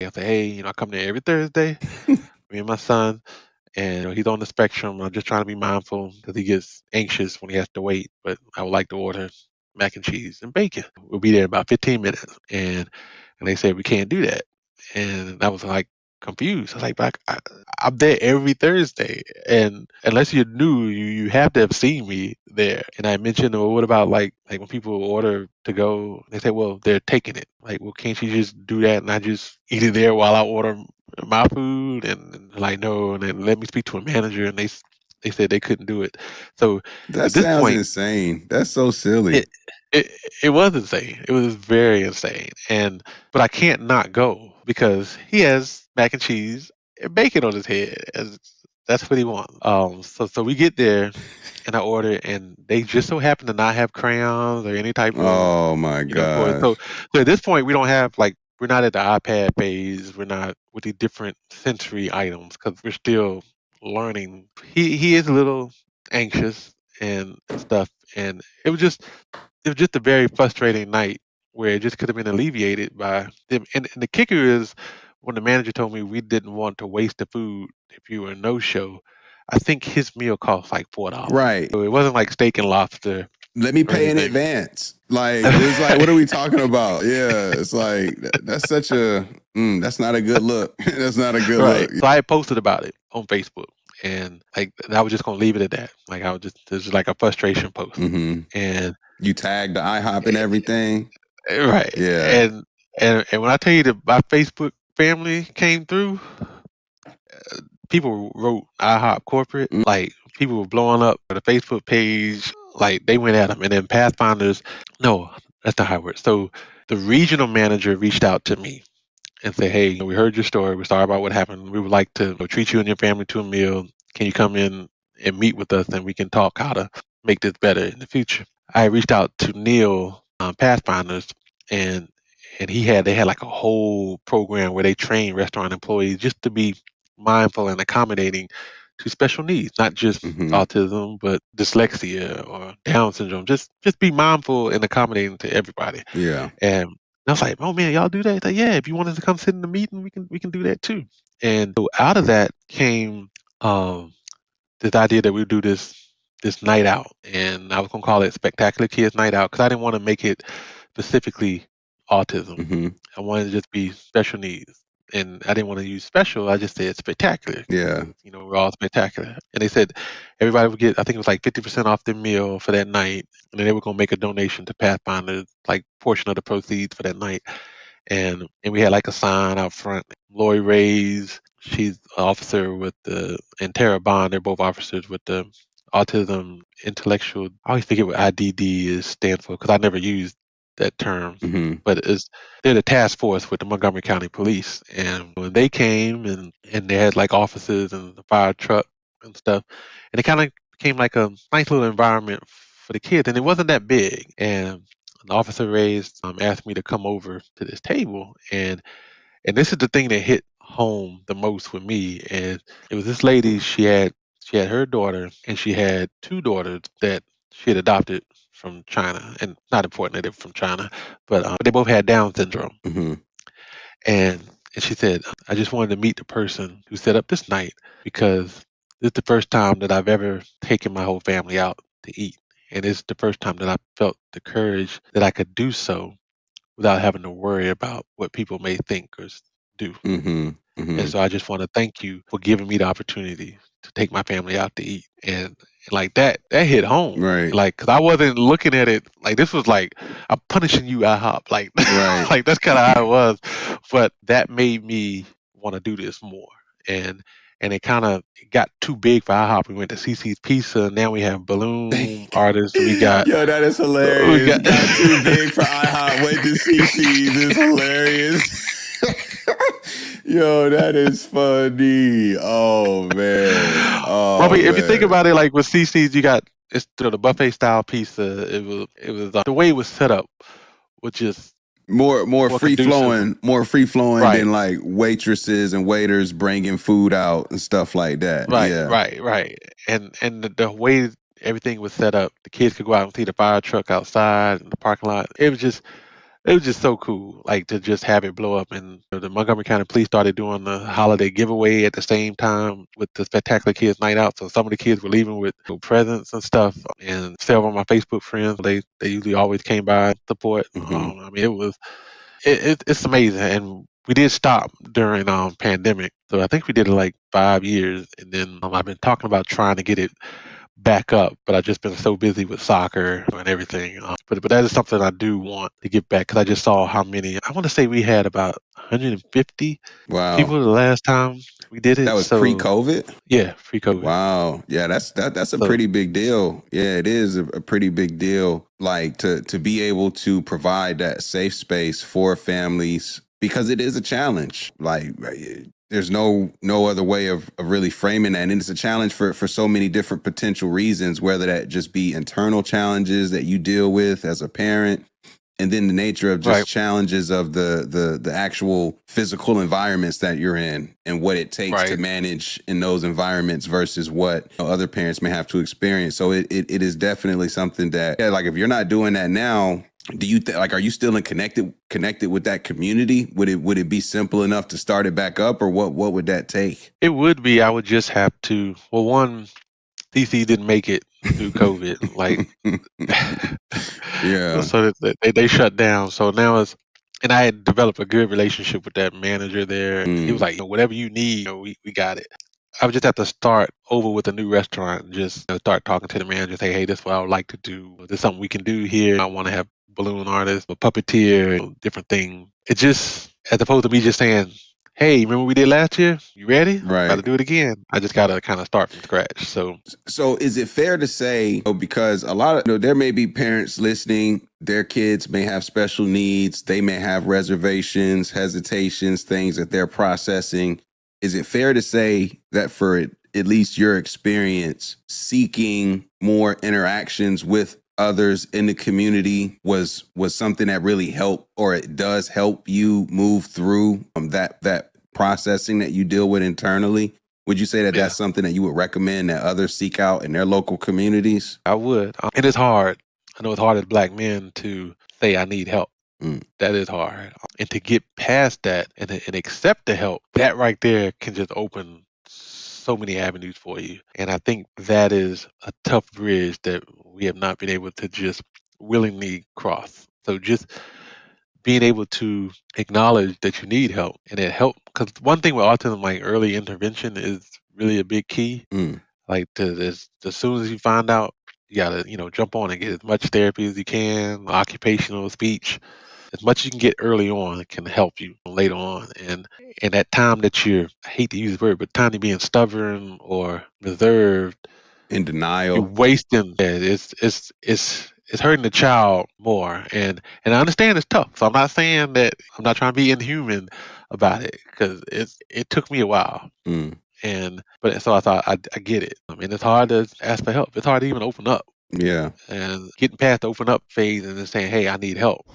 I say, hey, I come there every Thursday, me and my son, and he's on the spectrum. I'm just trying to be mindful because he gets anxious when he has to wait. But I would like to order mac and cheese and bacon. We'll be there in about 15 minutes, and they said we can't do that, and I was like confused. I was like, but I'm there every Thursday, and unless you're new, you have to have seen me there. And I mentioned, well, what about like when people order to go? They say, well, they're taking it. Like, well, can't you just do that and I just eat it there while I order my food? And like, no, and then let me speak to a manager, and they said they couldn't do it. So That at this sounds point, insane. That's so silly. it it it was insane. It was very insane. And but I can't not go because he has mac and cheese and bacon on his head. And that's what he wants. So we get there and I order, and they just so happen to not have crayons or any type of Oh my toy. So gosh. so at this point we don't have like, we're not at the iPad phase. We're not with the different sensory items because we're still learning. He is a little anxious and stuff, and it was just a very frustrating night where it just could have been alleviated by them. And the kicker is, when the manager told me we didn't want to waste the food if you were a no show, I think his meal cost like $4. Right. So it wasn't like steak and lobster Let me or pay in anything. advance. Like, it's like, what are we talking about? Yeah, it's like that's such a that's not a good look. That's not a good Right. look. So I had posted about it on Facebook, and like, and I was just gonna leave it at that. Like, I was just, this is like a frustration post. Hmm. And You tagged the IHOP and everything. right. Yeah. And when I tell you that my Facebook family came through, people wrote IHOP corporate. Like, people were blowing up the Facebook page. Like, they went at them, and then Pathfinders. No, that's not how it works. So the regional manager reached out to me and said, "Hey, we heard your story. We're sorry about what happened. We would like to treat you and your family to a meal. Can you come in and meet with us, and we can talk how to make this better in the future?" I reached out to Neil, Pathfinders, and they had like a whole program where they train restaurant employees just to be mindful and accommodating to special needs, not just Hmm. autism, but dyslexia or Down syndrome. Just be mindful and accommodating to everybody. Yeah. And I was like, "Oh man, y'all do that?" He's like, "Yeah, if you want us to come sit in the meeting, we can do that too." And so out of that came um, this idea that we do this night out, and I was gonna call it Spectacular Kids Night Out because I didn't want to make it specifically autism. Hmm. I wanted to just be special needs, and I didn't want to use special. I just said spectacular. Yeah. We're all spectacular. And they said everybody would get, I think it was like 50% off their meal for that night, and then they were gonna make a donation to Pathfinder, like portion of the proceeds for that night. And we had like a sign out front. Lori Ray's, she's an officer with and Tara Bond, they're both officers with the Autism Intellectual. I always forget what IDD is stands for because I never used that term. Hmm. But they're the task force with the Montgomery County Police. And when they came and they had like officers and the fire truck and stuff, and it kind of became like a nice little environment for the kids. And it wasn't that big. And an officer raised asked me to come over to this table, and this is the thing that hit home the most with me. And it was this lady. She had her daughter, and she had two daughters that she had adopted from China. And not important that they're from China, but they both had Down syndrome. Hmm. And and she said, "I just wanted to meet the person who set up this night because this is the first time that I've ever taken my whole family out to eat. And it's the first time that I felt the courage that I could do so without having to worry about what people may think or do. Hmm. And Hmm. so I just want to thank you for giving me the opportunity to take my family out to eat." And like that hit home. Right. Like, cause I wasn't looking at it like this was like, I'm punishing you, IHOP. Like, Right. like that's kind of how it was. But that made me want to do this more. And and it kind of got too big for IHOP. We went to CC's Pizza. Now we have balloon artists. Yo, that is We hilarious. got Got too big for IHOP. Wait to CC's is hilarious. Yo, that is funny. Oh man. Well, I Oh mean, if you think man. about it, like with CC's, you got it's the buffet style pizza. It was the way it was set up was just More more free conducive. flowing, more free flowing Right, than like waitresses and waiters bringing food out and stuff like that. right, Yeah. right, right. And the way everything was set up, the kids could go out and see the fire truck outside in the parking lot. It was just it was just so cool, like to just have it blow up. And the Montgomery County Police started doing the holiday giveaway at the same time with the Spectacular Kids Night Out. So some of the kids were leaving with presents and stuff. And several of my Facebook friends, they usually always came by and support. Hmm. I mean, it's amazing. And we did stop during pandemic, so I think we did it like 5 years, and then I've been talking about trying to get it back up, but I've just been so busy with soccer and everything. But that is something I do want to get back because I just saw how many. I want to say we had about 150 Wow. people the last time we did That it. was So pre-COVID? yeah, free COVID. Wow. Yeah, that's a So pretty big deal. Yeah, it is a pretty big deal. Like to be able to provide that safe space for families because it is a challenge. Like there's no other way of really framing that. And it's a challenge for so many different potential reasons, whether that just be internal challenges that you deal with as a parent, and then the nature of right, just challenges of the actual physical environments that you're in and what it takes to right. manage in those environments versus what other parents may have to experience. So it is definitely something that, yeah, like if you're not doing that now, do you like are you still connected with that community? Would it be simple enough to start it back up, or what would that take? It would be. I would just have to. Well, one, DC didn't make it through COVID. Like Yeah. so they shut down. So now and I had developed a good relationship with that manager there. He was Mm, like, whatever you need, we got it. I would just have to start over with a new restaurant and just start talking to the manager, say, hey, this is what I would like to do. Is this something we can do here? I want to have balloon artists, a puppeteer, different thing. It just, as opposed to me just saying, hey, remember what we did last year? You ready? I'm about right. to do it again. I just got to kind of start from scratch. So, So is it fair to say, because a lot of, there may be parents listening, their kids may have special needs, they may have reservations, hesitations, things that they're processing. Is it fair to say that for at least your experience, seeking more interactions with others in the community was something that really helped, or it does help you move through that processing that you deal with internally? Would you say that yeah, that's something that you would recommend that others seek out in their local communities? I would. It is hard. I know it's hard as black men to say I need help. Mm, That is hard. And to get past that and accept the help, that right there can just open so many avenues for you. And I think that is a tough bridge that we have not been able to just willingly cross. So just being able to acknowledge that you need help and it help, because one thing with autism, like early intervention is really a big key. mm. Like as soon as you find out, you gotta, jump on and get as much therapy as you can, occupational speech, as much as you can get early on can help you later on. And that time that I hate to use the word, but time you're being stubborn or reserved, In you're denial. wasting. Yeah, it's hurting the child more. And I understand it's tough. So I'm not saying that I'm not trying to be inhuman about it because it took me a while. Mm, But so I thought I get it. I mean, it's hard to ask for help. It's hard to even open up yeah. and getting past the open up phase and then saying, hey, I need help.